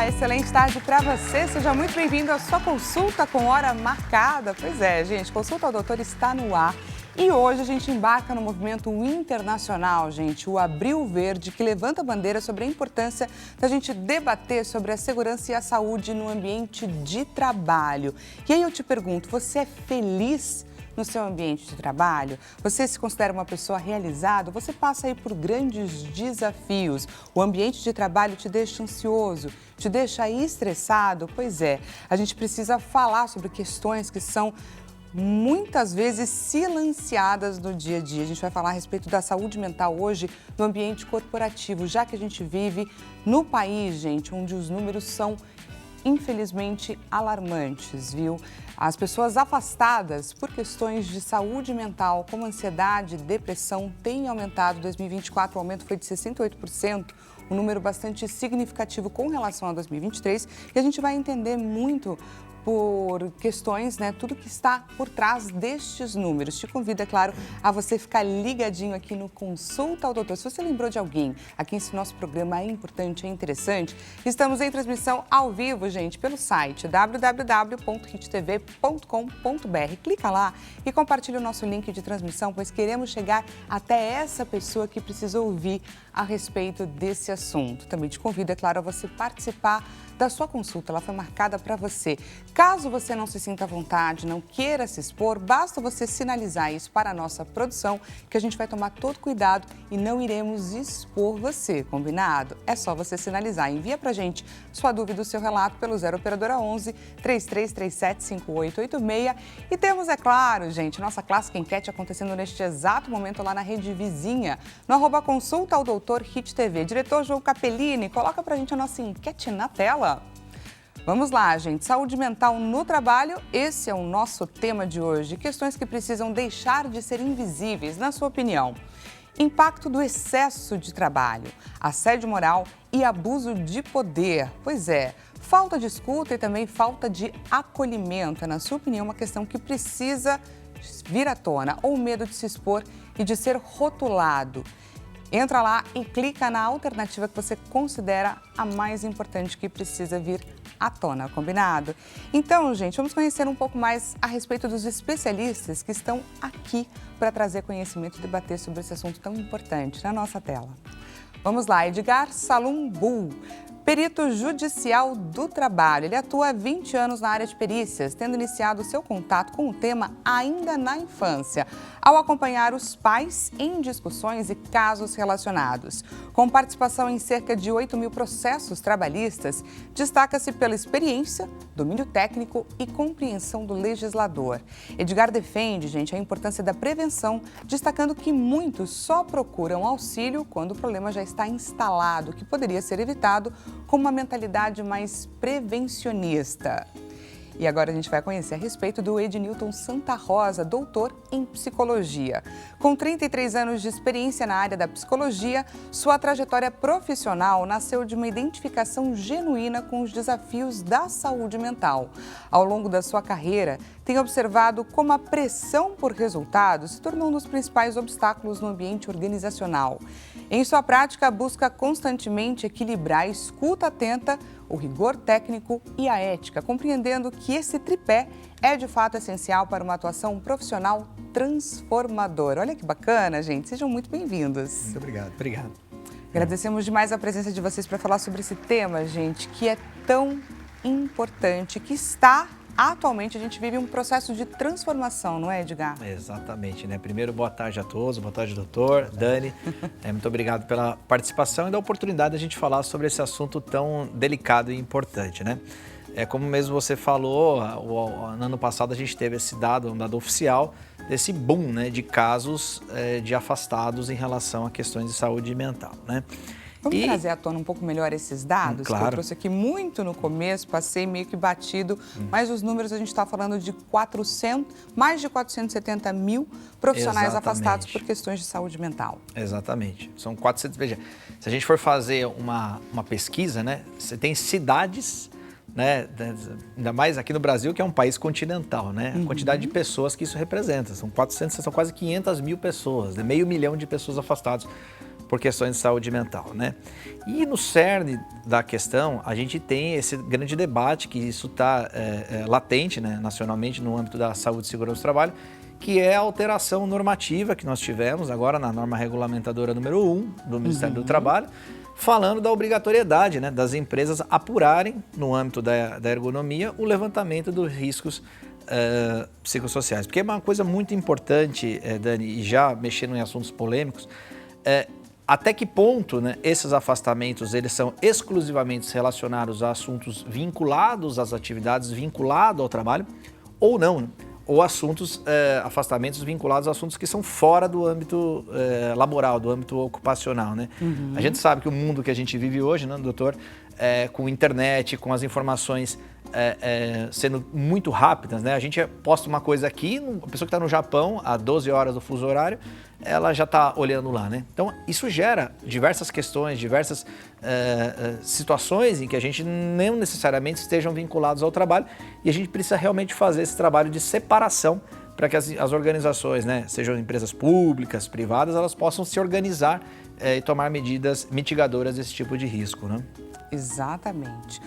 Olá, excelente tarde para você. Seja muito bem-vindo à sua consulta com hora marcada. Pois é, gente, Consulta ao Doutor está no ar. E hoje a gente embarca no movimento internacional, gente, o Abril Verde, que levanta a bandeira sobre a importância da gente debater sobre a segurança e a saúde no ambiente de trabalho. E aí eu te pergunto, você é feliz no seu ambiente de trabalho? Você se considera uma pessoa realizada? Você passa aí por grandes desafios? O ambiente de trabalho te deixa ansioso? Te deixa estressado? Pois é, a gente precisa falar sobre questões que são muitas vezes silenciadas no dia a dia. A gente vai falar a respeito da saúde mental hoje no ambiente corporativo, já que a gente vive no país, gente, onde os números são infelizmente alarmantes, viu? As pessoas afastadas por questões de saúde mental, como ansiedade, depressão, têm aumentado. Em 2024, o aumento foi de 68%, um número bastante significativo com relação a 2023. E a gente vai entender muito por questões, né, tudo que está por trás destes números. Te convido, é claro, a você ficar ligadinho aqui no Consulta ao Doutor. Se você lembrou de alguém a quem esse nosso programa é importante, é interessante, estamos em transmissão ao vivo, gente, pelo site www.hittv.com.br. Clica lá e compartilha o nosso link de transmissão, pois queremos chegar até essa pessoa que precisa ouvir a respeito desse assunto. Também te convido, é claro, a você participar da sua consulta. Ela foi marcada para você. Caso você não se sinta à vontade, não queira se expor, basta você sinalizar isso para a nossa produção, que a gente vai tomar todo cuidado e não iremos expor você, combinado? É só você sinalizar. Envia para a gente sua dúvida, o seu relato pelo 0 Operadora 11 3337 5886. E temos, é claro, gente, nossa clássica enquete acontecendo neste exato momento lá na rede vizinha, no @Consulta ao Doutor Hit TV. Diretor João Capellini, coloca para a gente a nossa enquete na tela. Vamos lá, gente. Saúde mental no trabalho, esse é o nosso tema de hoje. Questões que precisam deixar de ser invisíveis, na sua opinião. Impacto do excesso de trabalho, assédio moral e abuso de poder. Pois é, falta de escuta e também falta de acolhimento. É, na sua opinião, uma questão que precisa vir à tona, ou medo de se expor e de ser rotulado. Entra lá e clica na alternativa que você considera a mais importante que precisa vir à tona, combinado? Então, gente, vamos conhecer um pouco mais a respeito dos especialistas que estão aqui para trazer conhecimento e debater sobre esse assunto tão importante na nossa tela. Vamos lá, Edgar Salum-Bull, perito judicial do trabalho. Ele atua há 20 anos na área de perícias, tendo iniciado seu contato com o tema ainda na infância, ao acompanhar os pais em discussões e casos relacionados. Com participação em cerca de 8.000 processos trabalhistas, destaca-se pela experiência, domínio técnico e compreensão do legislador. Edgar defende, gente, a importância da prevenção, destacando que muitos só procuram auxílio quando o problema já está instalado, que poderia ser evitado com uma mentalidade mais prevencionista. E agora a gente vai conhecer a respeito do Ednilton Santa Rosa, doutor em psicologia. Com 33 anos de experiência na área da psicologia, sua trajetória profissional nasceu de uma identificação genuína com os desafios da saúde mental. Ao longo da sua carreira, tem observado como a pressão por resultados se tornou um dos principais obstáculos no ambiente organizacional. Em sua prática, busca constantemente equilibrar a escuta atenta, o rigor técnico e a ética, compreendendo que esse tripé é de fato essencial para uma atuação profissional transformadora. Olha que bacana, gente. Sejam muito bem-vindos. Muito obrigado. Obrigado. Agradecemos demais a presença de vocês para falar sobre esse tema, gente, que é tão importante, que está... Atualmente, a gente vive um processo de transformação, não é, Edgar? Exatamente, né? Primeiro, boa tarde a todos, boa tarde, doutor, Dani. Muito obrigado pela participação e da oportunidade de a gente falar sobre esse assunto tão delicado e importante, né? Como mesmo você falou, no ano passado a gente teve esse dado, um dado oficial, desse boom, né, de casos de afastados em relação a questões de saúde mental, né? Vamos trazer à tona um pouco melhor esses dados? Claro. Que eu trouxe aqui muito no começo, passei meio que batido, mas os números a gente está falando de mais de 470 mil profissionais afastados por questões de saúde mental. Exatamente. São 400, veja, se a gente for fazer uma pesquisa, né, você tem cidades, né, ainda mais aqui no Brasil, que é um país continental, né, a quantidade de pessoas que isso representa, são quase 500 mil pessoas, né, meio milhão de pessoas afastadas por questões de saúde mental, né? E no cerne da questão, a gente tem esse grande debate, que isso está latente, né, nacionalmente no âmbito da saúde e segurança do trabalho, que é a alteração normativa que nós tivemos agora na norma regulamentadora número 1 do Ministério do Trabalho, falando da obrigatoriedade, né, das empresas apurarem, no âmbito da ergonomia, o levantamento dos riscos psicossociais. Porque é uma coisa muito importante, Dani, e já mexendo em assuntos polêmicos, até que ponto, né, esses afastamentos eles são exclusivamente relacionados a assuntos vinculados às atividades, vinculados ao trabalho, ou não, né? Ou afastamentos vinculados a assuntos que são fora do âmbito laboral, do âmbito ocupacional, né? A gente sabe que o mundo que a gente vive hoje, né, doutor, com internet, com as informações sendo muito rápidas, né? A gente posta uma coisa aqui, a pessoa que está no Japão, a 12 horas do fuso horário, ela já está olhando lá, né? Então, isso gera diversas questões, diversas situações em que a gente não necessariamente estejam vinculados ao trabalho e a gente precisa realmente fazer esse trabalho de separação para que as organizações, né, sejam empresas públicas, privadas, elas possam se organizar e tomar medidas mitigadoras desse tipo de risco, né? Exatamente.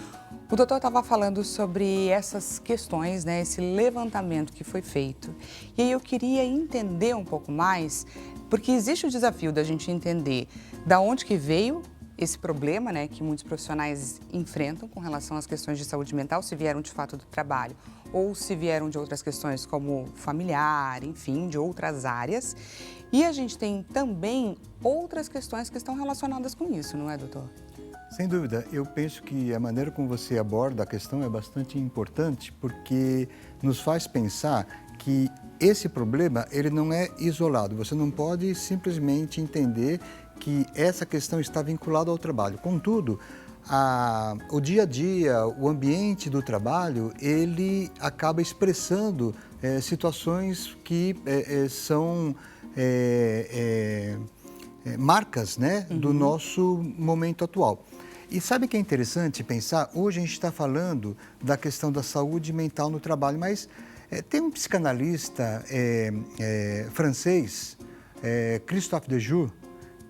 O doutor estava falando sobre essas questões, né, esse levantamento que foi feito. E aí eu queria entender um pouco mais, porque existe o desafio da gente entender da onde que veio esse problema, né, que muitos profissionais enfrentam com relação às questões de saúde mental, se vieram de fato do trabalho ou se vieram de outras questões como familiar, enfim, de outras áreas. E a gente tem também outras questões que estão relacionadas com isso, não é, doutor? Sem dúvida, eu penso que a maneira como você aborda a questão é bastante importante porque nos faz pensar que esse problema ele não é isolado. Você não pode simplesmente entender que essa questão está vinculada ao trabalho. Contudo, o dia a dia, o ambiente do trabalho, ele acaba expressando situações que são marcas, né, do nosso momento atual. E sabe o que é interessante pensar? Hoje a gente está falando da questão da saúde mental no trabalho, mas tem um psicanalista francês, Christophe Dejoux,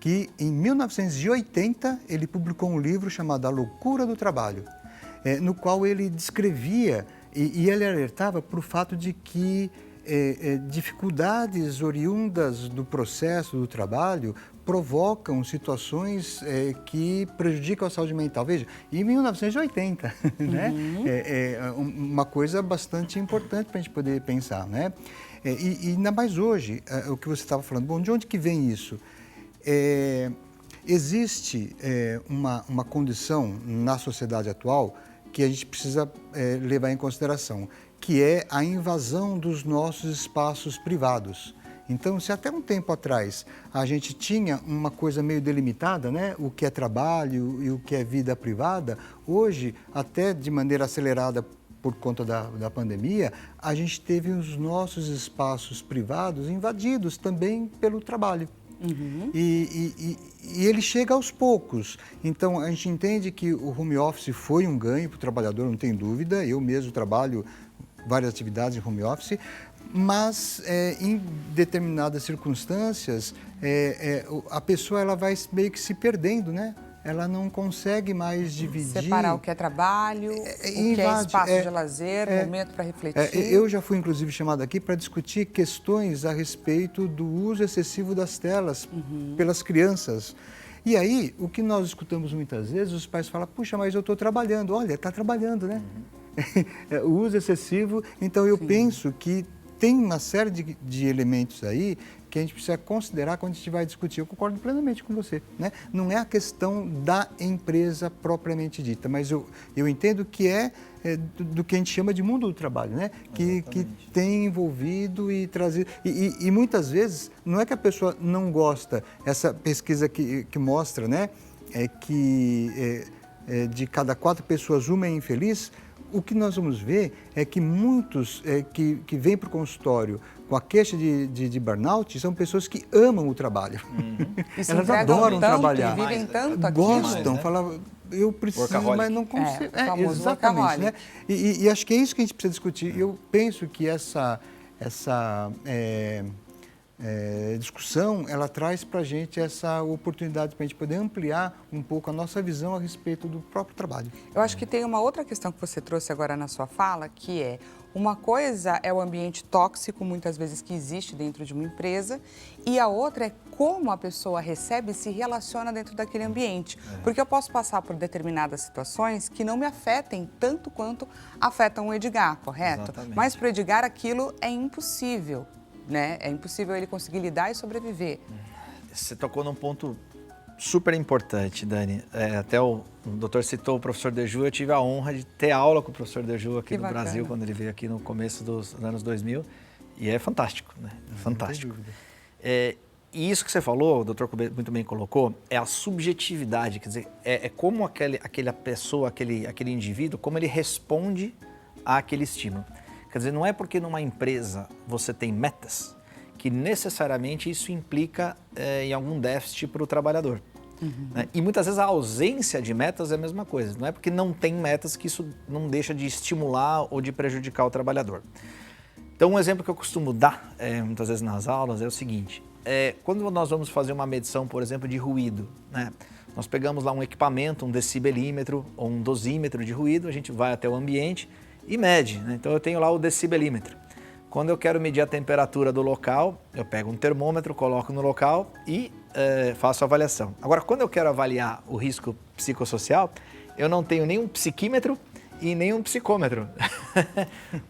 que em 1980 ele publicou um livro chamado A Loucura do Trabalho, no qual ele descrevia e ele alertava para o fato de que dificuldades oriundas do processo do trabalho provocam situações que prejudicam a saúde mental. Veja, em 1980, né? Uma coisa bastante importante para a gente poder pensar, né? E ainda mais hoje, o que você estava falando, bom, de onde que vem isso? Existe uma condição na sociedade atual que a gente precisa levar em consideração, que é a invasão dos nossos espaços privados. Então, se até um tempo atrás a gente tinha uma coisa meio delimitada, né? O que é trabalho e o que é vida privada, hoje, até de maneira acelerada por conta da pandemia, a gente teve os nossos espaços privados invadidos também pelo trabalho. E ele chega aos poucos. Então, a gente entende que o home office foi um ganho para o trabalhador, não tem dúvida. Eu mesmo trabalho várias atividades em home office, mas em determinadas circunstâncias, a pessoa ela vai meio que se perdendo, né? Ela não consegue mais dividir... Separar o que é trabalho, o que é espaço de lazer, momento para refletir. Eu já fui, inclusive, chamado aqui para discutir questões a respeito do uso excessivo das telas pelas crianças. E aí, o que nós escutamos muitas vezes, os pais falam, puxa, mas eu estou trabalhando. Olha, está trabalhando, né? O uso excessivo. Então, eu penso que tem uma série de elementos aí que a gente precisa considerar quando a gente vai discutir. Eu concordo plenamente com você, né? Não é a questão da empresa propriamente dita, mas eu entendo que do que a gente chama de mundo do trabalho, né? Que tem envolvido e trazido... E muitas vezes, não é que a pessoa não gosta, essa pesquisa que mostra, né? Que de cada 4 pessoas, uma é infeliz. O que nós vamos ver é que muitos que vêm para o consultório com a queixa de burnout são pessoas que amam o trabalho. Elas adoram trabalhar. Vivem tanto aqui. Gostam, falam, eu preciso, mas não consigo. Exatamente, né? E acho que é isso que a gente precisa discutir. Eu penso que essa discussão, ela traz para a gente essa oportunidade para a gente poder ampliar um pouco a nossa visão a respeito do próprio trabalho. Eu acho que tem uma outra questão que você trouxe agora na sua fala, que é uma coisa é o ambiente tóxico, muitas vezes, que existe dentro de uma empresa, e a outra é como a pessoa recebe e se relaciona dentro daquele ambiente. Porque eu posso passar por determinadas situações que não me afetem tanto quanto afetam o Edgar, correto? Exatamente. Mas para o Edgar aquilo é impossível, né? É impossível ele conseguir lidar e sobreviver. Você tocou num ponto super importante, Dani. Até o doutor citou o professor Deju, eu tive a honra de ter aula com o professor Deju aqui Que no bacana. Brasil, quando ele veio aqui no começo dos anos 2000, e é fantástico, né? Fantástico. Não tem dúvida. E isso que você falou, o doutor muito bem colocou, é a subjetividade, quer dizer, é como aquela pessoa, aquele indivíduo, como ele responde àquele estímulo. Quer dizer, não é porque numa empresa você tem metas que necessariamente isso implica em algum déficit para o trabalhador. Né? E muitas vezes a ausência de metas é a mesma coisa. Não é porque não tem metas que isso não deixa de estimular ou de prejudicar o trabalhador. Então, um exemplo que eu costumo dar muitas vezes nas aulas é o seguinte. Quando nós vamos fazer uma medição, por exemplo, de ruído, né? Nós pegamos lá um equipamento, um decibelímetro ou um dosímetro de ruído, a gente vai até o ambiente e mede. Né? Então, eu tenho lá o decibelímetro. Quando eu quero medir a temperatura do local, eu pego um termômetro, coloco no local e faço a avaliação. Agora, quando eu quero avaliar o risco psicossocial, eu não tenho nenhum psiquímetro e nenhum psicômetro.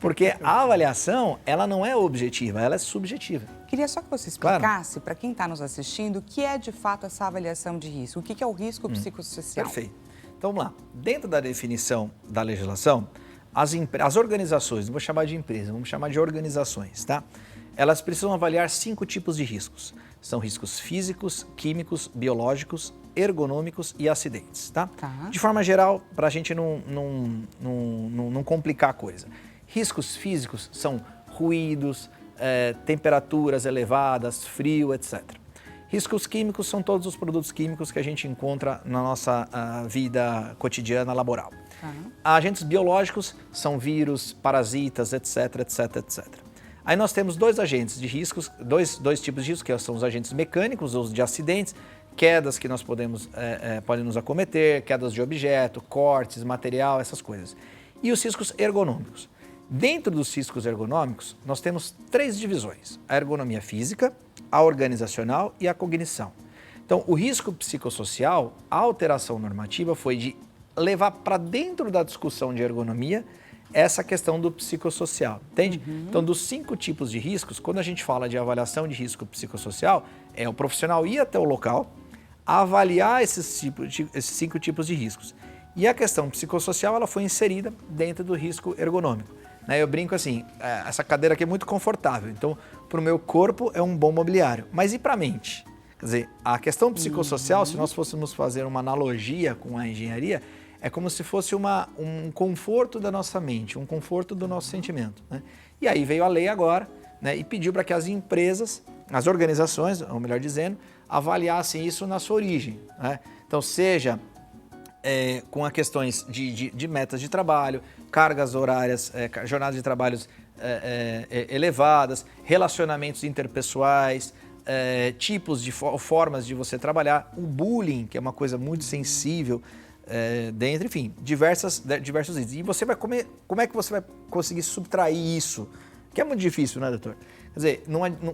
Porque a avaliação, ela não é objetiva, ela é subjetiva. Queria só que você explicasse para quem está nos assistindo o que é de fato essa avaliação de risco, o que é o risco psicossocial. Perfeito. Então vamos lá. Dentro da definição da legislação, as organizações, não vou chamar de empresa, vamos chamar de organizações, tá? Elas precisam avaliar 5 tipos de riscos. São riscos físicos, químicos, biológicos, ergonômicos e acidentes, tá? De forma geral, para a gente não complicar a coisa. Riscos físicos são ruídos, temperaturas elevadas, frio, etc. Riscos químicos são todos os produtos químicos que a gente encontra na nossa vida cotidiana laboral. Agentes biológicos são vírus, parasitas, etc, etc, etc. Aí nós temos 2 agentes de riscos, dois tipos de riscos, que são os agentes mecânicos, os de acidentes, quedas que nós podem nos acometer, quedas de objeto, cortes, material, essas coisas. E os riscos ergonômicos. Dentro dos riscos ergonômicos, nós temos 3 divisões: a ergonomia física, a organizacional e a cognição. Então, o risco psicossocial, a alteração normativa foi de levar para dentro da discussão de ergonomia essa questão do psicossocial, entende? Então, dos 5 tipos de riscos, quando a gente fala de avaliação de risco psicossocial, é o profissional ir até o local, avaliar esses 5 tipos de riscos. E a questão psicossocial, ela foi inserida dentro do risco ergonômico. Eu brinco assim, essa cadeira aqui é muito confortável, então para o meu corpo é um bom mobiliário. Mas e para a mente? Quer dizer, a questão psicossocial, se nós fôssemos fazer uma analogia com a engenharia, é como se fosse um conforto da nossa mente, um conforto do nosso sentimento. Né? E aí veio a lei agora, né, e pediu para que as empresas, as organizações, ou melhor dizendo, avaliassem isso na sua origem. Né? Então, seja com as questões de metas de trabalho, cargas horárias, jornadas de trabalhos elevadas, relacionamentos interpessoais, tipos de formas de você trabalhar, o bullying, que é uma coisa muito sensível, dentro, enfim, diversos itens. E você vai como é que você vai conseguir subtrair isso? Que é muito difícil, né, doutor? Quer dizer,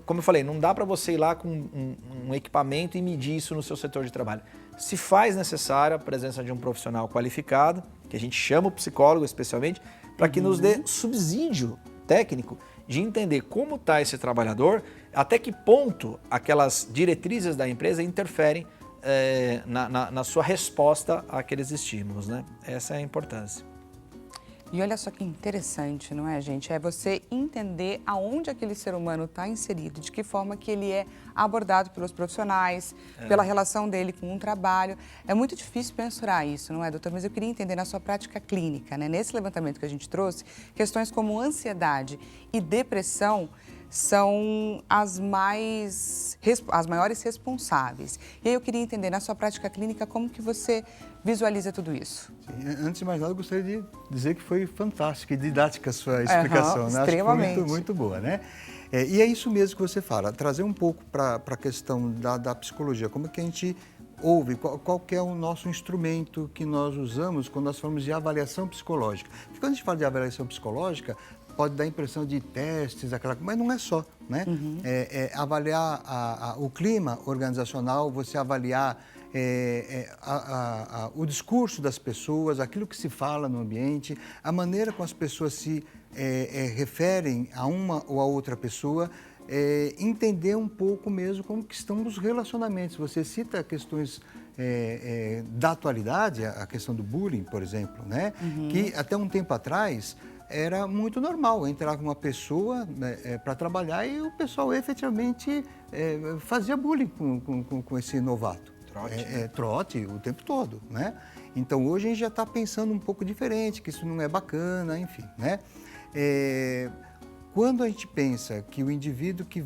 como eu falei, não dá para você ir lá com um equipamento e medir isso no seu setor de trabalho. Se faz necessária a presença de um profissional qualificado, que a gente chama o psicólogo especialmente, para que nos dê subsídio técnico de entender como está esse trabalhador, até que ponto aquelas diretrizes da empresa interferem na sua resposta àqueles estímulos, né? Essa é a importância. E olha só que interessante, não é, gente? É você entender aonde aquele ser humano está inserido, de que forma que ele é abordado pelos profissionais, pela relação dele com o trabalho. É muito difícil mensurar isso, não é, doutor? Mas eu queria entender na sua prática clínica, né? Nesse levantamento que a gente trouxe, questões como ansiedade e depressão são as maiores responsáveis. E aí eu queria entender, na sua prática clínica, como que você visualiza tudo isso? Sim, antes de mais nada, eu gostaria de dizer que foi fantástica e didática a sua explicação, né? Extremamente. Acho que foi muito boa, né? E é isso mesmo que você fala, trazer um pouco para a questão da psicologia, como é que a gente ouve, qual que é o nosso instrumento que nós usamos quando nós falamos de avaliação psicológica. Porque quando a gente fala de avaliação psicológica, pode dar a impressão de testes, mas não é só, né? Avaliar o clima organizacional, você avaliar o discurso das pessoas, aquilo que se fala no ambiente, a maneira como as pessoas se referem a uma ou a outra pessoa, entender um pouco mesmo como que estão os relacionamentos. Você cita questões da atualidade, a questão do bullying, por exemplo, né? Que até um tempo atrás era muito normal, entrava uma pessoa para trabalhar e o pessoal efetivamente fazia bullying com esse novato. Trote o tempo todo, né? Então hoje a gente já está pensando um pouco diferente, que isso não é bacana, enfim, né? Quando a gente pensa que o indivíduo que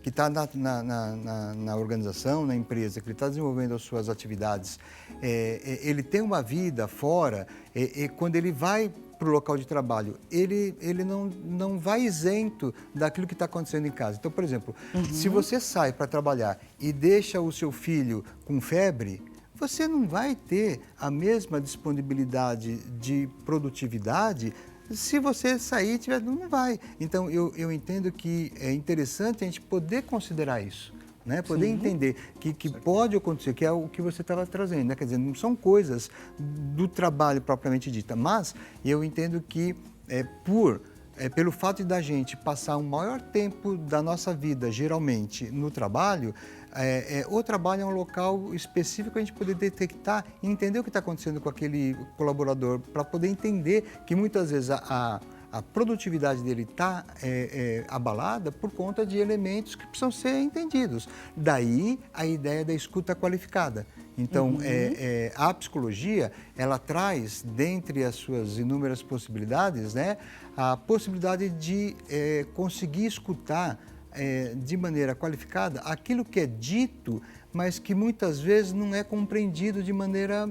está na organização, na empresa, que ele está desenvolvendo as suas atividades, ele tem uma vida fora, quando ele vai para o local de trabalho, ele não vai isento daquilo que está acontecendo em casa. Então, por exemplo, se você sai para trabalhar e deixa o seu filho com febre, você não vai ter a mesma disponibilidade de produtividade se você sair, não vai. Então, eu entendo que é interessante a gente poder considerar isso, né? Poder entender que pode acontecer, que é o que você estava trazendo, né? Quer dizer, não são coisas do trabalho propriamente dita, mas eu entendo que pelo fato da gente passar o maior tempo da nossa vida, geralmente, no trabalho, o trabalho é um local específico para a gente poder detectar e entender o que está acontecendo com aquele colaborador, para poder entender que muitas vezes a produtividade dele está abalada por conta de elementos que precisam ser entendidos. Daí a ideia da escuta qualificada. Então, a psicologia, ela traz, dentre as suas inúmeras possibilidades, né, a possibilidade de conseguir escutar de maneira qualificada aquilo que é dito, mas que muitas vezes não é compreendido de maneira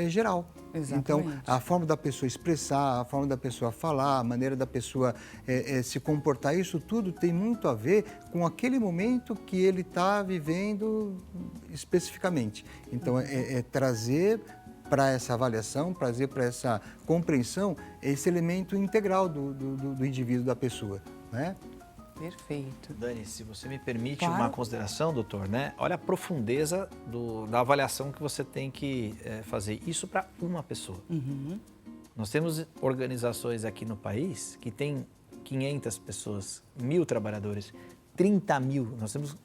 geral. Exatamente. Então, a forma da pessoa expressar, a forma da pessoa falar, a maneira da pessoa se comportar, isso tudo tem muito a ver com aquele momento que ele está vivendo especificamente. Então, trazer para essa avaliação, trazer para essa compreensão esse elemento integral do indivíduo, da pessoa, né? Perfeito. Dani, se você me permite Claro. uma consideração, doutor, né? Olha a profundeza da avaliação que você tem que fazer. Isso para uma pessoa. Nós temos organizações aqui no país que tem 500 pessoas, 1.000 trabalhadores, 30 mil. Nós temos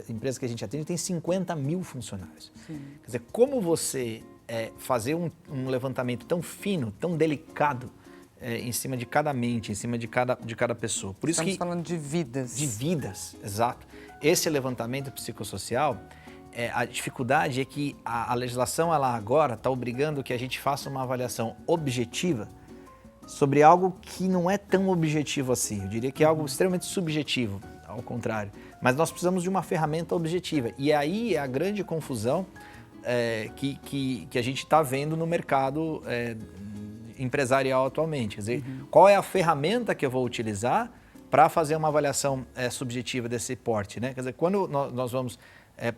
empresas que a gente atende tem 50 mil funcionários. Sim. Quer dizer, como você fazer um levantamento tão fino, tão delicado, em cima de cada mente, em cima de cada pessoa. Por isso Estamos falando de vidas. De vidas, exato. Esse levantamento psicossocial, a dificuldade é que a legislação ela agora está obrigando que a gente faça uma avaliação objetiva sobre algo que não é tão objetivo assim. Eu diria que é algo extremamente subjetivo, ao contrário. Mas nós precisamos de uma ferramenta objetiva. E aí é a grande confusão que a gente está vendo no mercado empresarial atualmente. Quer dizer, qual é a ferramenta que eu vou utilizar para fazer uma avaliação subjetiva desse porte, né? Quer dizer, quando nós vamos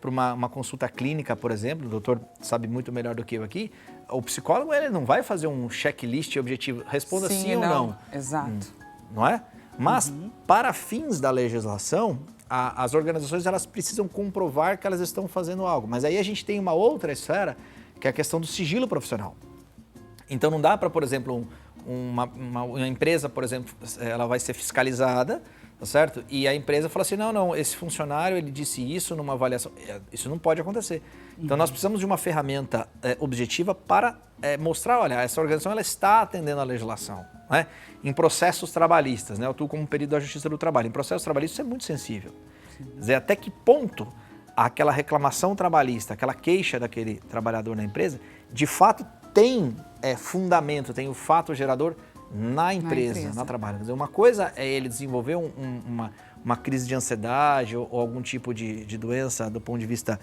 para uma consulta clínica, por exemplo, o doutor sabe muito melhor do que eu aqui, o psicólogo ele não vai fazer um checklist objetivo, responda sim ou não. Exato. Não é? Mas, para fins da legislação, as organizações elas precisam comprovar que elas estão fazendo algo. Mas aí a gente tem uma outra esfera, que é a questão do sigilo profissional. Então, não dá para, por exemplo, uma empresa, por exemplo, ela vai ser fiscalizada, tá certo? E a empresa fala assim, não, esse funcionário, ele disse isso numa avaliação. Isso não pode acontecer. Então, nós precisamos de uma ferramenta objetiva para mostrar, olha, essa organização ela está atendendo à legislação, né? Em processos trabalhistas, né? Eu atuo como perito da Justiça do Trabalho. Em processos trabalhistas, isso é muito sensível. Quer dizer, até que ponto aquela reclamação trabalhista, aquela queixa daquele trabalhador na empresa, de fato tem fundamento, tem o fato gerador na empresa, no trabalho. Quer dizer, uma coisa é ele desenvolver uma crise de ansiedade ou algum tipo de doença do ponto de vista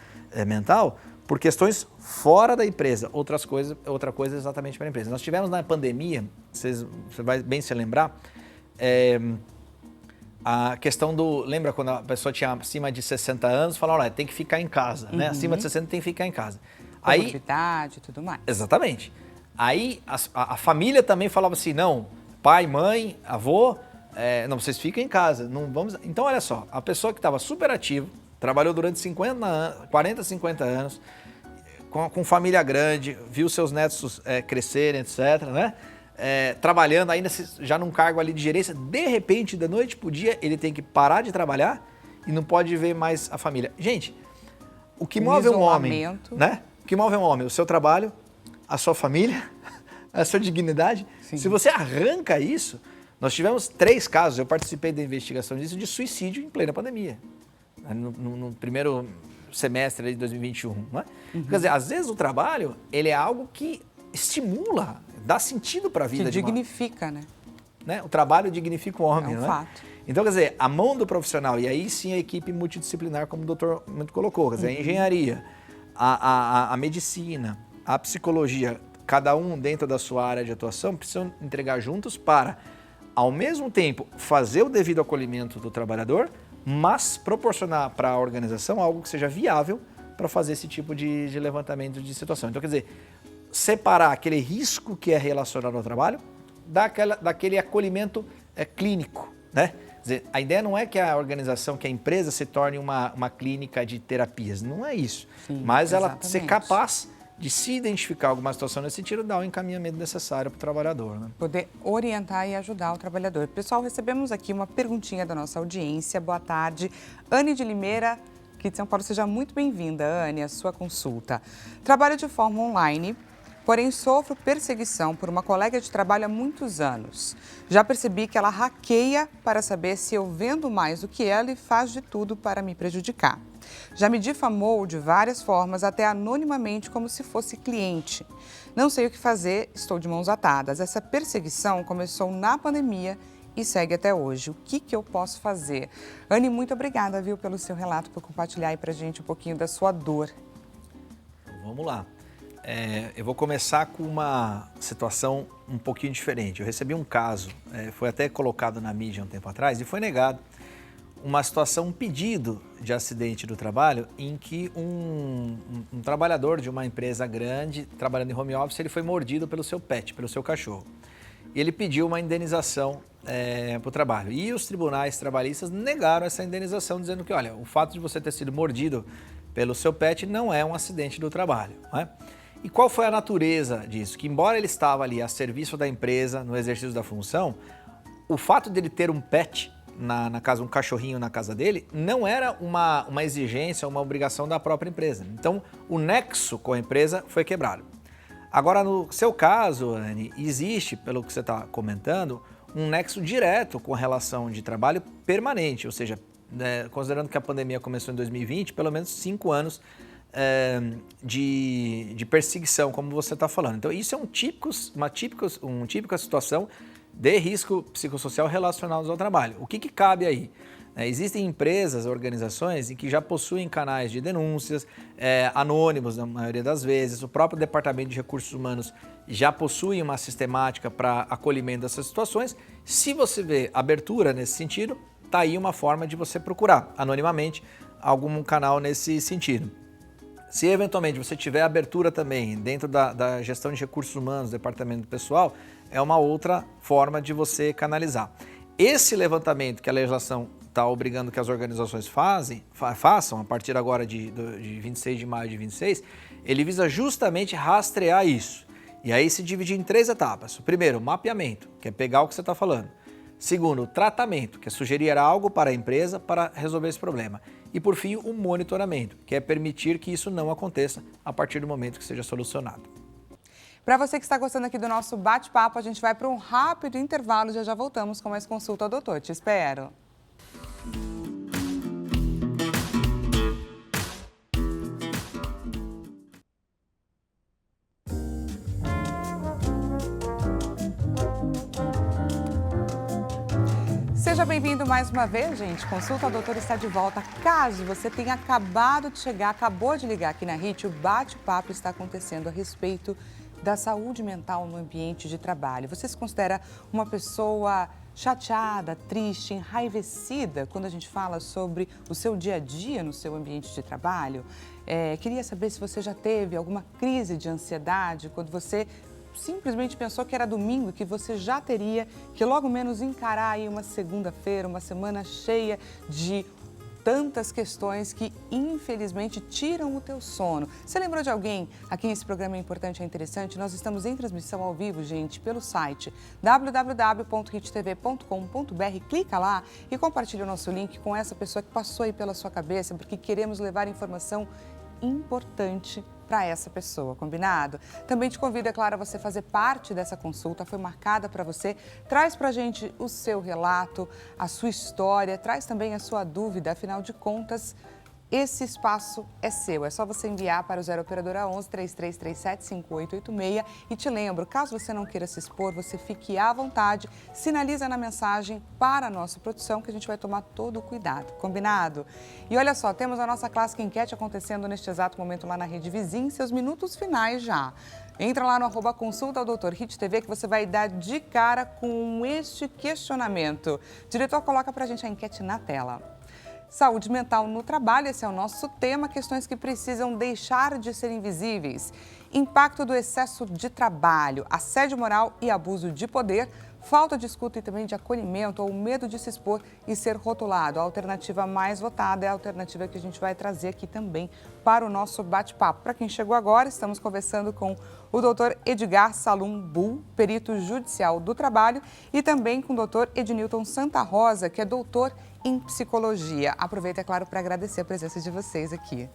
mental por questões fora da empresa. Outra coisa exatamente para a empresa. Nós tivemos na pandemia, você vai bem se lembrar, A questão do... Lembra quando a pessoa tinha acima de 60 anos, falaram, olha, tem que ficar em casa, né? Acima de 60 tem que ficar em casa. Comorbidade e tudo mais. Exatamente. Aí a família também falava assim, não, pai, mãe, avô, não, vocês ficam em casa, não vamos... Então, olha só, a pessoa que estava super ativa, trabalhou durante 40, 50 anos, com família grande, viu seus netos crescerem, etc., né? Trabalhando ainda já num cargo ali de gerência, de repente, da noite pro dia, ele tem que parar de trabalhar e não pode ver mais a família. Gente, o que move um homem, né? O que move um homem? O seu trabalho, a sua família, a sua dignidade. Sim. Se você arranca isso, nós tivemos 3 casos, eu participei da investigação disso, de suicídio em plena pandemia, no primeiro semestre de 2021, não é? Quer dizer, às vezes o trabalho, ele é algo que estimula, dá sentido para a vida. Que dignifica, né? O trabalho dignifica o homem, é um né? fato. Então, quer dizer, a mão do profissional, e aí sim a equipe multidisciplinar, como o doutor muito colocou, quer dizer, a engenharia, a medicina, a psicologia, cada um dentro da sua área de atuação, precisam entregar juntos para, ao mesmo tempo, fazer o devido acolhimento do trabalhador, mas proporcionar para a organização algo que seja viável para fazer esse tipo de levantamento de situação. Então, quer dizer, separar aquele risco que é relacionado ao trabalho daquele acolhimento clínico, né? Quer dizer, a ideia não é que a organização, que a empresa se torne uma clínica de terapias, não é isso. Sim, mas ela ser capaz de se identificar alguma situação nesse sentido, dar o encaminhamento necessário para o trabalhador, né? Poder orientar e ajudar o trabalhador. Pessoal, recebemos aqui uma perguntinha da nossa audiência. Boa tarde. Anne de Limeira, aqui de São Paulo. Seja muito bem-vinda, Anne, à sua consulta. Trabalho de forma online, porém sofro perseguição por uma colega de trabalho há muitos anos. Já percebi que ela hackeia para saber se eu vendo mais do que ela e faz de tudo para me prejudicar. Já me difamou de várias formas, até anonimamente, como se fosse cliente. Não sei o que fazer, estou de mãos atadas. Essa perseguição começou na pandemia e segue até hoje. O que eu posso fazer? Anne, muito obrigada, viu, pelo seu relato, por compartilhar aí pra gente um pouquinho da sua dor. Vamos lá. Eu vou começar com uma situação um pouquinho diferente. Eu recebi um caso, foi até colocado na mídia um tempo atrás e foi negado. Uma situação, um pedido de acidente do trabalho em que um trabalhador de uma empresa grande, trabalhando em home office, ele foi mordido pelo seu pet, pelo seu cachorro. E ele pediu uma indenização para o trabalho. E os tribunais trabalhistas negaram essa indenização, dizendo que, olha, o fato de você ter sido mordido pelo seu pet não é um acidente do trabalho, não é? E qual foi a natureza disso? Que embora ele estava ali a serviço da empresa, no exercício da função, o fato de ele ter um pet na casa, um cachorrinho na casa dele, não era uma exigência, uma obrigação da própria empresa. Então, o nexo com a empresa foi quebrado. Agora, no seu caso, Anne, existe, pelo que você está comentando, um nexo direto com a relação de trabalho permanente, ou seja, considerando que a pandemia começou em 2020, pelo menos 5 anos de perseguição, como você está falando. Então, isso é uma típica situação de risco psicossocial relacionados ao trabalho. O que cabe aí? Existem empresas, organizações em que já possuem canais de denúncias, anônimos na maioria das vezes. O próprio Departamento de Recursos Humanos já possui uma sistemática para acolhimento dessas situações. Se você vê abertura nesse sentido, está aí uma forma de você procurar anonimamente algum canal nesse sentido. Se eventualmente você tiver abertura também dentro da gestão de recursos humanos, departamento pessoal, é uma outra forma de você canalizar. Esse levantamento que a legislação está obrigando que as organizações façam, a partir agora de 26 de maio de 26, ele visa justamente rastrear isso. E aí se divide em 3 etapas. O primeiro, mapeamento, que é pegar o que você está falando. Segundo, tratamento, que é sugerir algo para a empresa para resolver esse problema. E por fim, o monitoramento, que é permitir que isso não aconteça a partir do momento que seja solucionado. Para você que está gostando aqui do nosso bate-papo, a gente vai para um rápido intervalo e já voltamos com mais consulta ao doutor. Te espero. Seja bem-vindo mais uma vez, gente. Consulta ao doutor está de volta. Caso você tenha acabado de chegar, acabou de ligar aqui na RIT, o bate-papo está acontecendo a respeito da saúde mental no ambiente de trabalho. Você se considera uma pessoa chateada, triste, enraivecida quando a gente fala sobre o seu dia a dia no seu ambiente de trabalho? Queria saber se você já teve alguma crise de ansiedade quando você simplesmente pensou que era domingo, que você já teria que logo menos encarar aí uma segunda-feira, uma semana cheia de tantas questões que, infelizmente, tiram o teu sono. Você lembrou de alguém a quem esse programa é importante, é interessante? Nós estamos em transmissão ao vivo, gente, pelo site www.hittv.com.br. Clica lá e compartilha o nosso link com essa pessoa que passou aí pela sua cabeça, porque queremos levar informação importante para essa pessoa, combinado? Também te convido, é claro, a você fazer parte dessa consulta, foi marcada para você. Traz para a gente o seu relato, a sua história, traz também a sua dúvida, afinal de contas, esse espaço é seu, é só você enviar para o 0 Operadora 11 3337 5886 e te lembro, caso você não queira se expor, você fique à vontade, sinaliza na mensagem para a nossa produção que a gente vai tomar todo o cuidado, combinado? E olha só, temos a nossa clássica enquete acontecendo neste exato momento lá na Rede Vizinho, seus minutos finais já. Entra lá no @consulta ao Dr. Hit TV que você vai dar de cara com este questionamento. Diretor, coloca pra gente a enquete na tela. Saúde mental no trabalho, esse é o nosso tema, questões que precisam deixar de ser invisíveis. Impacto do excesso de trabalho, assédio moral e abuso de poder, falta de escuta e também de acolhimento ou medo de se expor e ser rotulado. A alternativa mais votada é a alternativa que a gente vai trazer aqui também para o nosso bate-papo. Para quem chegou agora, estamos conversando com o Dr. Edgar Salum Bull, perito judicial do trabalho, e também com o Dr. Ednilton Santa Rosa, que é doutor em psicologia. Aproveito, é claro, para agradecer a presença de vocês aqui.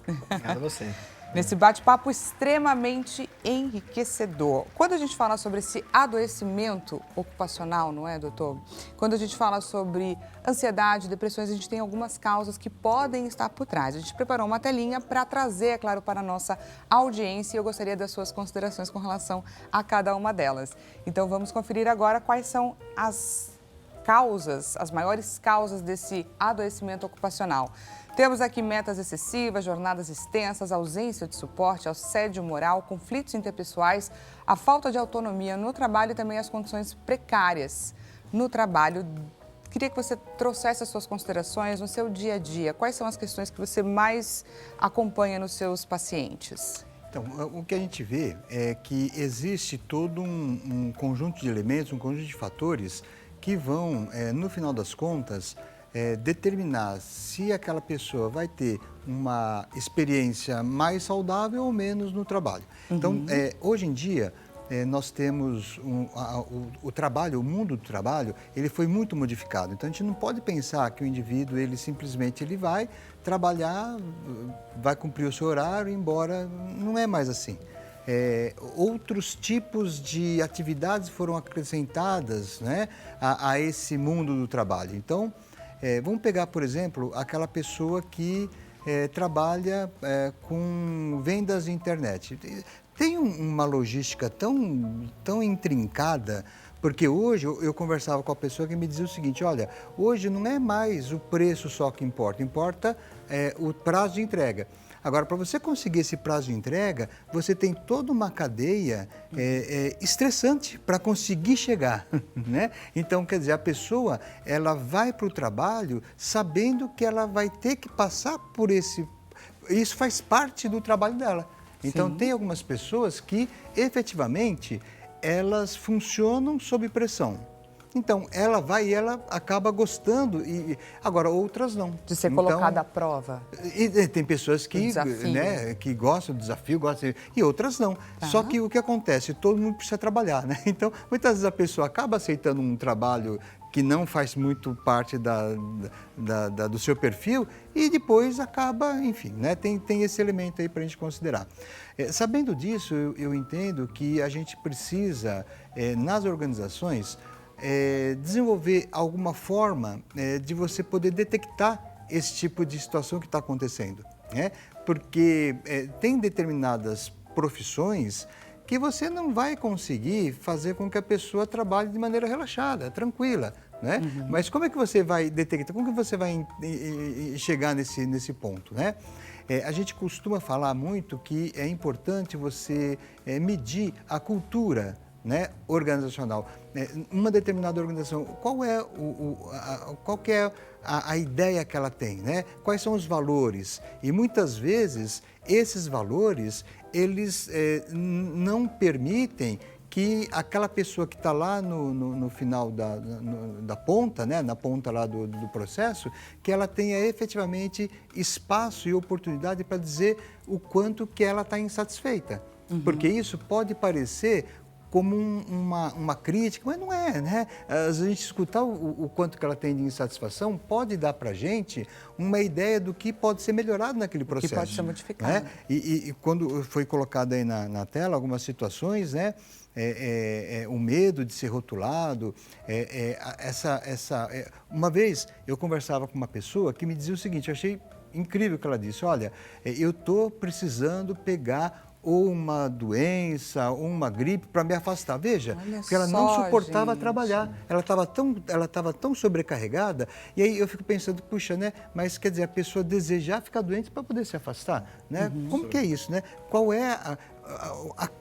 Obrigado a você. Nesse bate-papo extremamente enriquecedor. Quando a gente fala sobre esse adoecimento ocupacional, não é, doutor? Quando a gente fala sobre ansiedade, depressões, a gente tem algumas causas que podem estar por trás. A gente preparou uma telinha para trazer, é claro, para a nossa audiência e eu gostaria das suas considerações com relação a cada uma delas. Então vamos conferir agora quais são as maiores causas desse adoecimento ocupacional. Temos aqui metas excessivas, jornadas extensas, ausência de suporte, assédio moral, conflitos interpessoais, a falta de autonomia no trabalho e também as condições precárias no trabalho. Queria que você trouxesse as suas considerações no seu dia a dia. Quais são as questões que você mais acompanha nos seus pacientes? Então, o que a gente vê é que existe todo um conjunto de elementos, um conjunto de fatores que vão, no final das contas, determinar se aquela pessoa vai ter uma experiência mais saudável ou menos no trabalho. Então, hoje em dia, nós temos o trabalho, o mundo do trabalho, ele foi muito modificado. Então, a gente não pode pensar que o indivíduo, ele simplesmente vai trabalhar, vai cumprir o seu horário e ir embora. Não é mais assim. Outros tipos de atividades foram acrescentadas, né, a esse mundo do trabalho. Então, vamos pegar, por exemplo, aquela pessoa que trabalha com vendas de internet. Tem uma logística tão intrincada, porque hoje eu conversava com a pessoa que me dizia o seguinte, olha, hoje não é mais o preço só que importa, importa o prazo de entrega. Agora, para você conseguir esse prazo de entrega, você tem toda uma cadeia estressante para conseguir chegar, né? Então, quer dizer, a pessoa, ela vai para o trabalho sabendo que ela vai ter que passar por isso faz parte do trabalho dela. Então, tem algumas pessoas que, efetivamente, elas funcionam sob pressão. Então, ela vai e ela acaba gostando, agora outras não. De ser colocada à prova. E tem pessoas que gostam do desafio, e outras não. Tá. Só que o que acontece? Todo mundo precisa trabalhar, né? Então, muitas vezes a pessoa acaba aceitando um trabalho que não faz muito parte do seu perfil e depois acaba, enfim, né? Tem esse elemento aí para a gente considerar. Sabendo disso, eu entendo que a gente precisa, nas organizações, desenvolver alguma forma de você poder detectar esse tipo de situação que está acontecendo, né? Porque tem determinadas profissões que você não vai conseguir fazer com que a pessoa trabalhe de maneira relaxada, tranquila, né? Mas como é que você vai detectar, como que você vai chegar nesse ponto, né? A gente costuma falar muito que é importante você medir a cultura, né, organizacional. Uma determinada organização, qual que é a ideia que ela tem, né? Quais são os valores? E muitas vezes esses valores, eles não permitem que aquela pessoa que está lá no final da ponta, né, na ponta lá do processo, que ela tenha efetivamente espaço e oportunidade para dizer o quanto que ela está insatisfeita. Porque isso pode parecer como uma crítica, mas não é, né? A gente escutar o quanto que ela tem de insatisfação pode dar para a gente uma ideia do que pode ser melhorado naquele processo. Que pode ser modificado. Né? E quando foi colocado aí na tela algumas situações, né? O medo de ser rotulado, uma vez eu conversava com uma pessoa que me dizia o seguinte, eu achei incrível o que ela disse, olha, eu estou precisando pegar ou uma doença, ou uma gripe para me afastar. Veja, olha porque ela não só, suportava gente. trabalhar. Ela estava tão sobrecarregada, e aí eu fico pensando, puxa, né? Mas quer dizer, a pessoa desejar ficar doente para poder se afastar, né? Como que é isso, né? Qual é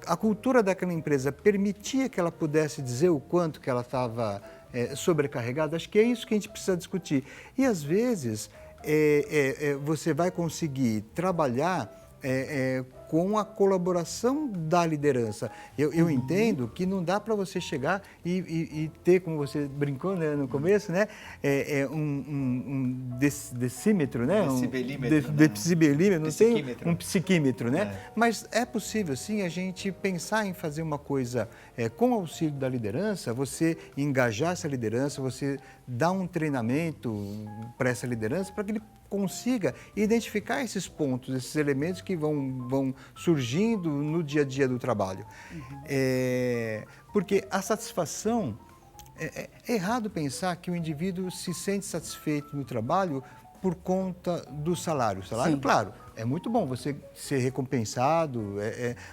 a cultura daquela empresa? Permitia que ela pudesse dizer o quanto que ela estava sobrecarregada? Acho que é isso que a gente precisa discutir. E às vezes você vai conseguir trabalhar com a colaboração da liderança. Eu entendo que não dá para você chegar e ter, como você brincou, né, no começo, né, um decímetro, né? Decibelímetro, não tem um psiquímetro, né? Mas é possível, sim, a gente pensar em fazer uma coisa com o auxílio da liderança, você engajar essa liderança, você dar um treinamento para essa liderança, para que ele consiga identificar esses pontos, esses elementos que vão surgindo no dia a dia do trabalho. Porque a satisfação, é errado pensar que o indivíduo se sente satisfeito no trabalho por conta do salário. O salário, sim, claro, é muito bom você ser recompensado,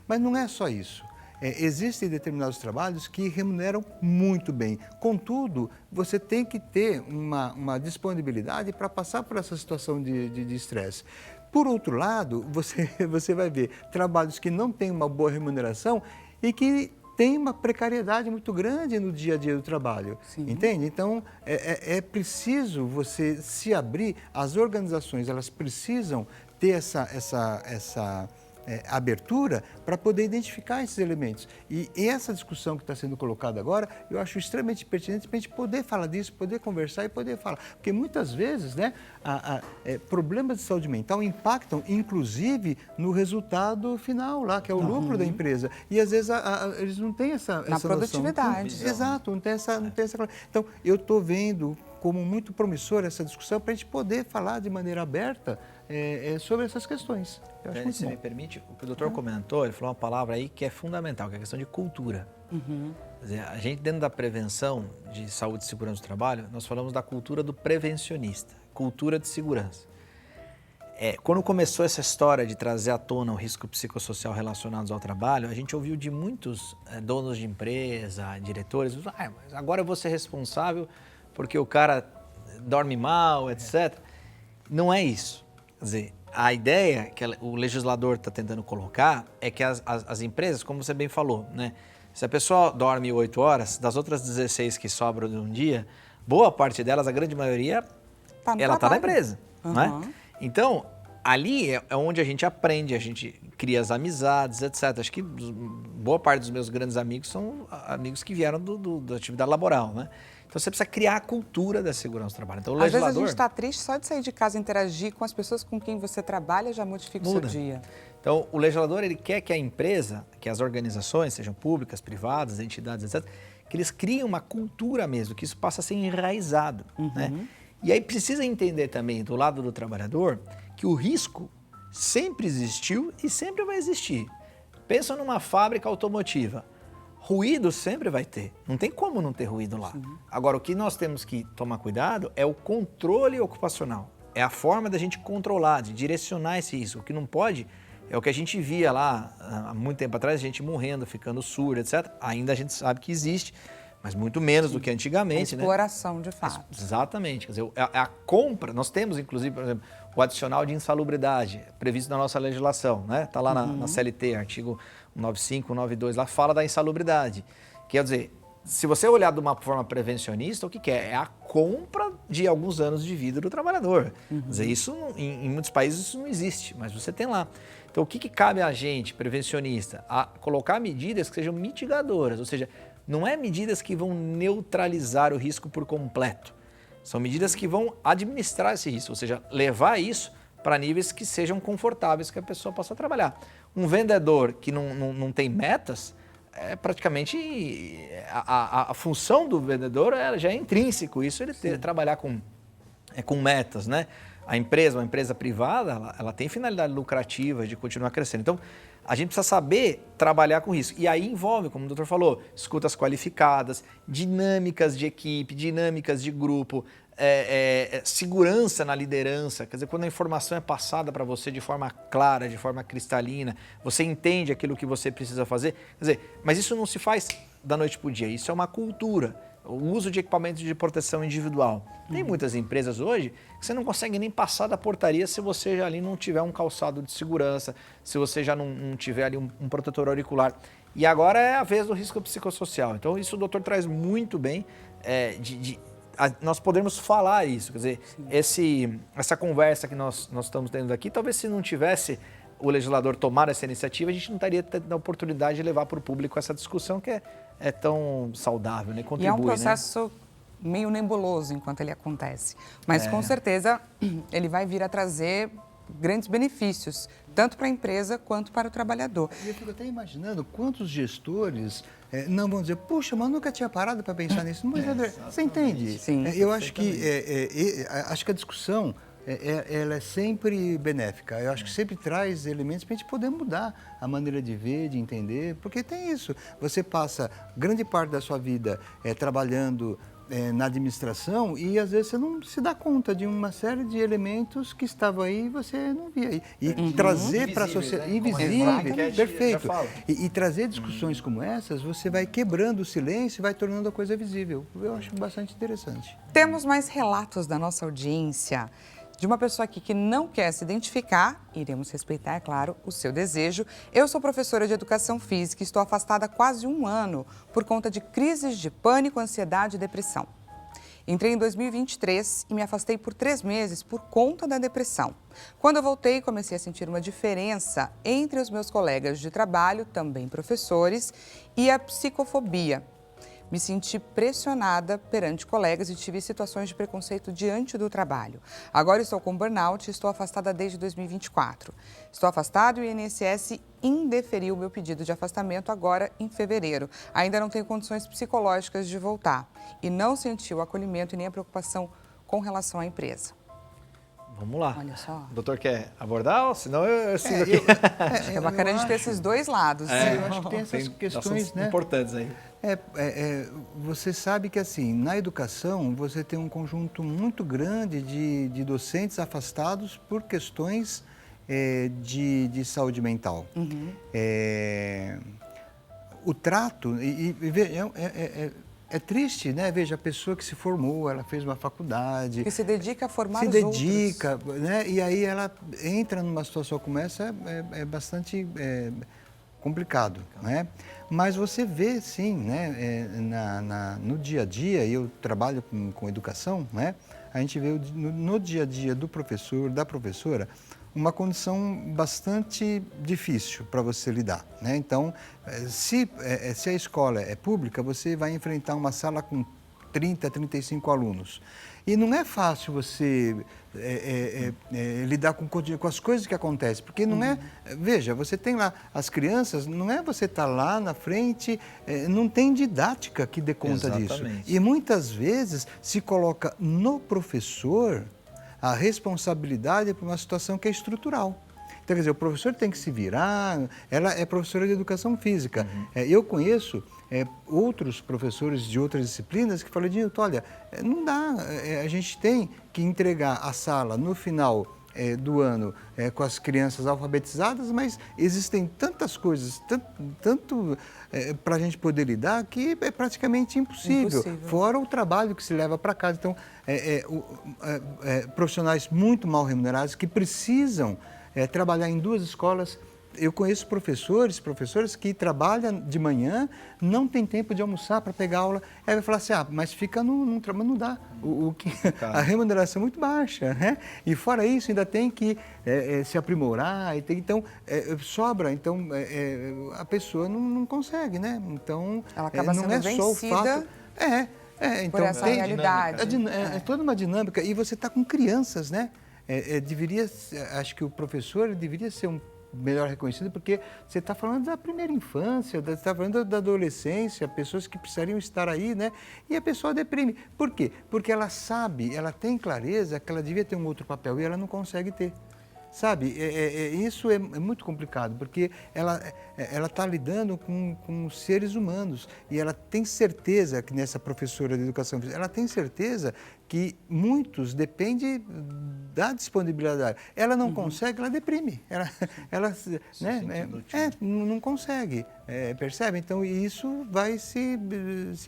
mas não é só isso. Existem determinados trabalhos que remuneram muito bem. Contudo, você tem que ter uma disponibilidade para passar por essa situação de estresse. Por outro lado, você vai ver trabalhos que não têm uma boa remuneração e que têm uma precariedade muito grande no dia a dia do trabalho. Sim. Entende? Então, é preciso você se abrir. As organizações, elas precisam ter essa abertura para poder identificar esses elementos. E essa discussão que está sendo colocada agora, eu acho extremamente pertinente para a gente poder falar disso, poder conversar e poder falar. Porque muitas vezes, né, problemas de saúde mental impactam, inclusive, no resultado final lá, que é o lucro da empresa. E às vezes eles não têm essa Na produtividade. Noção. Exato, não tem essa. Então, eu estou vendo como muito promissora essa discussão para a gente poder falar de maneira aberta sobre essas questões. Eu acho muito se bom. me permite, o que o doutor comentou, ele falou uma palavra aí que é fundamental, que é a questão de cultura. Quer dizer, a gente, dentro da prevenção de saúde e segurança do trabalho, nós falamos da cultura do prevencionista, cultura de segurança. Quando começou essa história de trazer à tona o risco psicossocial relacionado ao trabalho, a gente ouviu de muitos donos de empresa, diretores, mas agora eu vou ser responsável porque o cara dorme mal, etc. Não é isso. Quer dizer, a ideia que o legislador está tentando colocar é que as empresas, como você bem falou, né? Se a pessoa dorme 8 horas, das outras 16 que sobram de um dia, boa parte delas, a grande maioria, ela está na empresa. Né? Então, ali é onde a gente aprende, a gente cria as amizades, etc. Acho que boa parte dos meus grandes amigos são amigos que vieram da atividade laboral, né? Então, você precisa criar a cultura da segurança do trabalho. Então, o legislador... Às vezes a gente está triste só de sair de casa e interagir com as pessoas com quem você trabalha, já modifica o seu dia. Então, o legislador, ele quer que a empresa, que as organizações, sejam públicas, privadas, entidades, etc., que eles criem uma cultura mesmo, que isso passa a ser enraizado. Né? E aí precisa entender também, do lado do trabalhador, que o risco sempre existiu e sempre vai existir. Pensa numa fábrica automotiva. Ruído sempre vai ter, não tem como não ter ruído lá. Sim. Agora, o que nós temos que tomar cuidado é o controle ocupacional. É a forma da gente controlar, de direcionar esse risco. O que não pode é o que a gente via lá há muito tempo atrás, gente morrendo, ficando surdo, etc. Ainda a gente sabe que existe, mas muito menos do que antigamente. A exploração, né? De fato. Exatamente. Quer dizer, a compra, nós temos, inclusive, por exemplo, o adicional de insalubridade, previsto na nossa legislação, né? Está lá na CLT, artigo 95, 92, lá fala da insalubridade, Quer dizer, se você olhar de uma forma prevencionista, o que é? É a compra de alguns anos de vida do trabalhador. Quer dizer, isso em muitos países isso não existe, mas você tem lá. Então, o que cabe a gente, prevencionista? A colocar medidas que sejam mitigadoras, ou seja, não é medidas que vão neutralizar o risco por completo. São medidas que vão administrar esse risco, ou seja, levar isso para níveis que sejam confortáveis, que a pessoa possa trabalhar. Um vendedor que não tem metas, praticamente a função do vendedor já é intrínseco, isso ele trabalhar com metas, né? A empresa, uma empresa privada, ela tem finalidade lucrativa de continuar crescendo. Então, a gente precisa saber trabalhar com isso. E aí envolve, como o doutor falou, escutas qualificadas, dinâmicas de equipe, dinâmicas de grupo, segurança na liderança. Quer dizer, quando a informação é passada para você de forma clara, de forma cristalina, você entende aquilo que você precisa fazer. Quer dizer, mas isso não se faz da noite para o dia, isso é uma cultura. O uso de equipamentos de proteção individual. Tem muitas empresas hoje que você não consegue nem passar da portaria se você já ali não tiver um calçado de segurança, se você já não tiver ali um protetor auricular. E agora é a vez do risco psicossocial. Então isso o doutor traz muito bem, nós podemos falar isso. Quer dizer, essa conversa que nós estamos tendo aqui, talvez se não tivesse o legislador tomar essa iniciativa, a gente não estaria tendo a oportunidade de levar para o público essa discussão que é tão saudável, né? Contribui, e é um processo meio nebuloso enquanto ele acontece. Mas com certeza ele vai vir a trazer grandes benefícios, tanto para a empresa quanto para o trabalhador. E eu fico até imaginando quantos gestores não vão dizer, puxa, mas eu nunca tinha parado para pensar nisso. Mas, você entende? Sim. Eu acho que a discussão ela é sempre benéfica. Eu acho que sempre traz elementos para a gente poder mudar a maneira de ver, de entender, porque tem isso. Você passa grande parte da sua vida trabalhando na administração e às vezes você não se dá conta de uma série de elementos que estavam aí e você não via. E trazer para a sociedade... Invisível, perfeito. E trazer discussões como essas, você vai quebrando o silêncio e vai tornando a coisa visível. Eu acho bastante interessante. Temos mais relatos da nossa audiência. De uma pessoa aqui que não quer se identificar, iremos respeitar, é claro, o seu desejo. Eu sou professora de Educação Física e estou afastada há quase 1 ano por conta de crises de pânico, ansiedade e depressão. Entrei em 2023 e me afastei por 3 meses por conta da depressão. Quando eu voltei, comecei a sentir uma diferença entre os meus colegas de trabalho, também professores, e a psicofobia. Me senti pressionada perante colegas e tive situações de preconceito diante do trabalho. Agora estou com burnout e estou afastada desde 2024. Estou afastada e o INSS indeferiu meu pedido de afastamento agora em fevereiro. Ainda não tenho condições psicológicas de voltar e não senti o acolhimento e nem a preocupação com relação à empresa. Vamos lá. Olha só. O doutor quer abordar ou senão eu sigo aqui? Acho que é bacana a gente ter esses dois lados. Eu acho que tem essas questões, né? Importantes aí. Você sabe que, assim, na educação, você tem um conjunto muito grande de docentes afastados por questões de saúde mental. O trato... É triste, né? Veja, a pessoa que se formou, ela fez uma faculdade... Que se dedica a formar os outros. Se dedica, né? E aí ela entra numa situação como essa, é bastante complicado, né? Mas você vê, sim, né? No dia a dia, e eu trabalho com educação, né? A gente vê no dia a dia do professor, da professora, uma condição bastante difícil para você lidar, né? Então, se a escola é pública, você vai enfrentar uma sala com 30, 35 alunos. E não é fácil você lidar com as coisas que acontecem, porque não é... Veja, você tem lá as crianças, não é você estar lá na frente, não tem didática que dê conta disso. E muitas vezes se coloca no professor a responsabilidade por uma situação que é estrutural. Então, quer dizer, o professor tem que se virar, ela é professora de educação física. Eu conheço outros professores de outras disciplinas que falam, Nilton, olha, não dá, a gente tem que entregar a sala no final do ano com as crianças alfabetizadas, mas existem tantas coisas, tanto para a gente poder lidar, que é praticamente impossível. Fora o trabalho que se leva para casa. Então, profissionais muito mal remunerados que precisam trabalhar em 2 escolas eu conheço professores que trabalham de manhã, não tem tempo de almoçar para pegar aula. Aí vai falar assim, mas fica num trabalho, não dá. A remuneração é muito baixa, né? E fora isso, ainda tem que se aprimorar, então sobra, então a pessoa não consegue, né? Então, ela acaba não sendo é vencida só o fato... então, por essa realidade. É toda uma dinâmica. E você está com crianças, né? Acho que o professor deveria ser melhor reconhecido, porque você está falando da primeira infância, você está falando da adolescência, pessoas que precisariam estar aí, né? E a pessoa deprime. Por quê? Porque ela sabe, ela tem clareza que ela devia ter um outro papel e ela não consegue ter. Sabe, isso é muito complicado, porque ela está lidando com seres humanos e ela tem certeza, que nessa professora de educação física, ela tem certeza que muitos dependem da disponibilidade. Ela não consegue, ela deprime, ela não consegue, percebe? Então isso vai se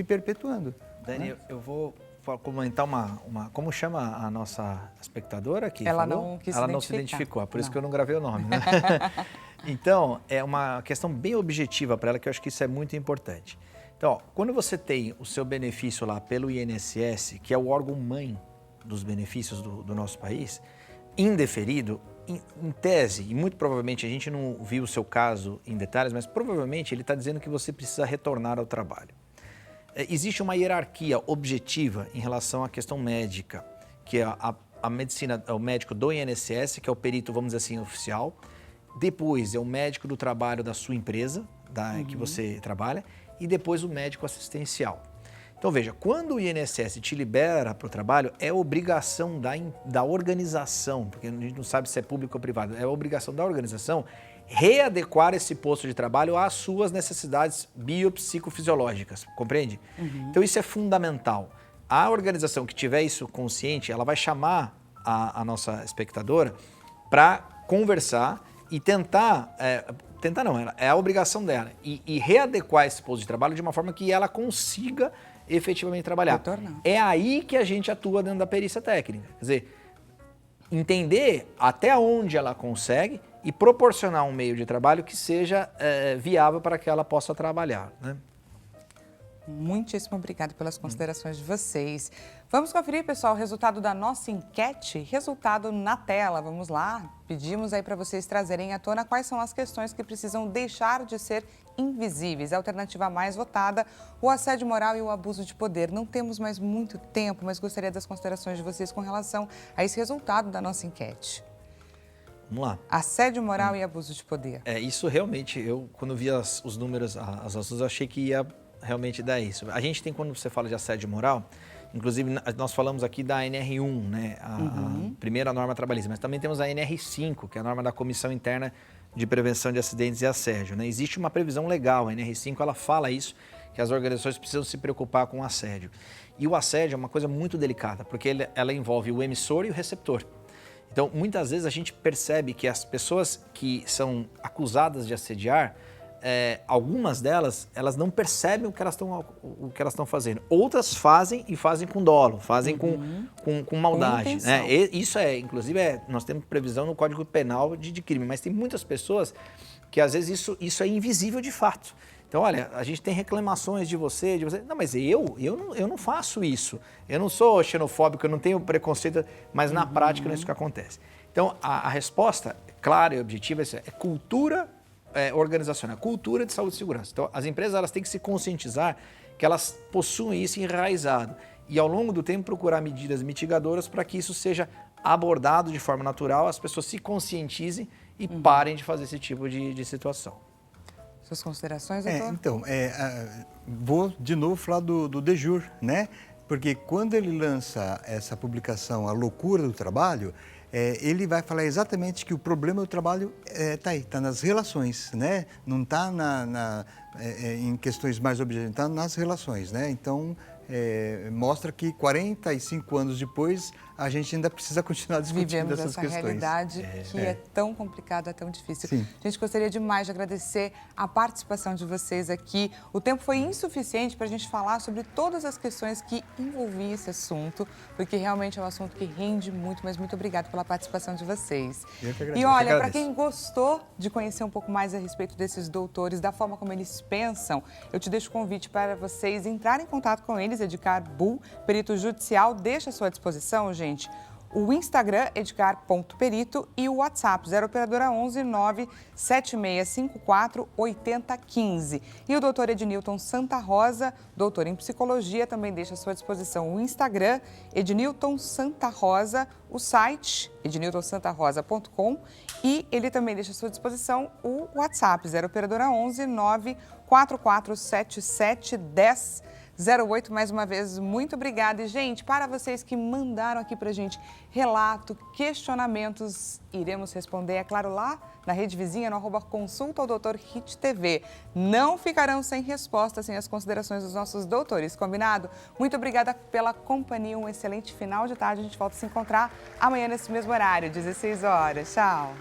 perpetuando. Dani, né? eu vou comentar como chama a nossa espectadora aqui? Ela falou? não quis Ela não se identificar. identificou, por isso que eu não gravei o nome, né? Então, é uma questão bem objetiva para ela, que eu acho que isso é muito importante. Então, ó, quando você tem o seu benefício lá pelo INSS, que é o órgão mãe dos benefícios do nosso país, indeferido, em tese, e muito provavelmente a gente não viu o seu caso em detalhes, mas provavelmente ele está dizendo que você precisa retornar ao trabalho. Existe uma hierarquia objetiva em relação à questão médica, que é a medicina, o médico do INSS, que é o perito, vamos dizer assim, oficial. Depois é o médico do trabalho da sua empresa, que você trabalha, e depois o médico assistencial. Então veja, quando o INSS te libera para o trabalho, é obrigação da organização, porque a gente não sabe se é público ou privado, é obrigação da organização readequar esse posto de trabalho às suas necessidades biopsicofisiológicas, compreende? Então isso é fundamental. A organização que tiver isso consciente, ela vai chamar a nossa espectadora para conversar e tentar não, é a obrigação dela, e readequar esse posto de trabalho de uma forma que ela consiga efetivamente trabalhar. É aí que a gente atua dentro da perícia técnica, quer dizer, entender até onde ela consegue e proporcionar um meio de trabalho que seja viável para que ela possa trabalhar, né? Muitíssimo obrigada pelas considerações de vocês. Vamos conferir, pessoal, o resultado da nossa enquete. Resultado na tela. Vamos lá. Pedimos aí para vocês trazerem à tona quais são as questões que precisam deixar de ser invisíveis. A alternativa mais votada, o assédio moral e o abuso de poder. Não temos mais muito tempo, mas gostaria das considerações de vocês com relação a esse resultado da nossa enquete. Vamos lá. Assédio moral e abuso de poder. Isso realmente, eu quando vi os números, as ações, eu achei que ia realmente dar isso. A gente tem, quando você fala de assédio moral, inclusive nós falamos aqui da NR1, né, a primeira norma trabalhista, mas também temos a NR5, que é a norma da Comissão Interna de Prevenção de Acidentes e Assédio, né? Existe uma previsão legal, a NR5 ela fala isso, que as organizações precisam se preocupar com o assédio. E o assédio é uma coisa muito delicada, porque ela envolve o emissor e o receptor. Então, muitas vezes a gente percebe que as pessoas que são acusadas de assediar, algumas delas, elas não percebem o que elas estão fazendo. Outras fazem e fazem com dolo, fazem com maldade. Né? Isso inclusive, nós temos previsão no Código Penal de crime, mas tem muitas pessoas que às vezes isso é invisível de fato. Então, olha, a gente tem reclamações de você. Não, mas eu não faço isso. Eu não sou xenofóbico, eu não tenho preconceito, mas na prática não é isso que acontece. Então, a resposta clara e objetiva é cultura organizacional, cultura de saúde e segurança. Então, as empresas elas têm que se conscientizar que elas possuem isso enraizado e, ao longo do tempo, procurar medidas mitigadoras para que isso seja abordado de forma natural, as pessoas se conscientizem e parem de fazer esse tipo de situação. Suas considerações, doutor? Então, vou de novo falar do Dejur, né? Porque quando ele lança essa publicação, A Loucura do Trabalho, ele vai falar exatamente que o problema do trabalho está aí, está nas relações, né? Não está em questões mais objetivas, está nas relações, né? Então, mostra que 45 anos depois, a gente ainda precisa continuar discutindo Vivemos essas essa questões. realidade que é tão complicada, tão difícil. Sim. A gente gostaria demais de agradecer a participação de vocês aqui. O tempo foi insuficiente para a gente falar sobre todas as questões que envolviam esse assunto, porque realmente é um assunto que rende muito, mas muito obrigada pela participação de vocês. Eu que agradeço. E olha, para agradeço. quem gostou de conhecer um pouco mais a respeito desses doutores, da forma como eles pensam, eu te deixo o convite para vocês entrarem em contato com eles, Edgar Bull, perito judicial, deixa à sua disposição, gente, o Instagram, edgar.perito, e o WhatsApp, 0 operadora 11 97654 8015. E o doutor Ednilton Santa Rosa, doutor em psicologia, também deixa à sua disposição o Instagram, Ednilton Santa Rosa, o site, edniltonsantarosa.com, e ele também deixa à sua disposição o WhatsApp, 0 operadora 11 94477 1008. Mais uma vez, muito obrigada. E, gente, para vocês que mandaram aqui pra gente relato, questionamentos, iremos responder, é claro, lá na rede vizinha, no @consulta ao Dr. Hit TV. Não ficarão sem resposta, sem as considerações dos nossos doutores, combinado? Muito obrigada pela companhia, um excelente final de tarde. A gente volta a se encontrar amanhã nesse mesmo horário, 16 horas. Tchau!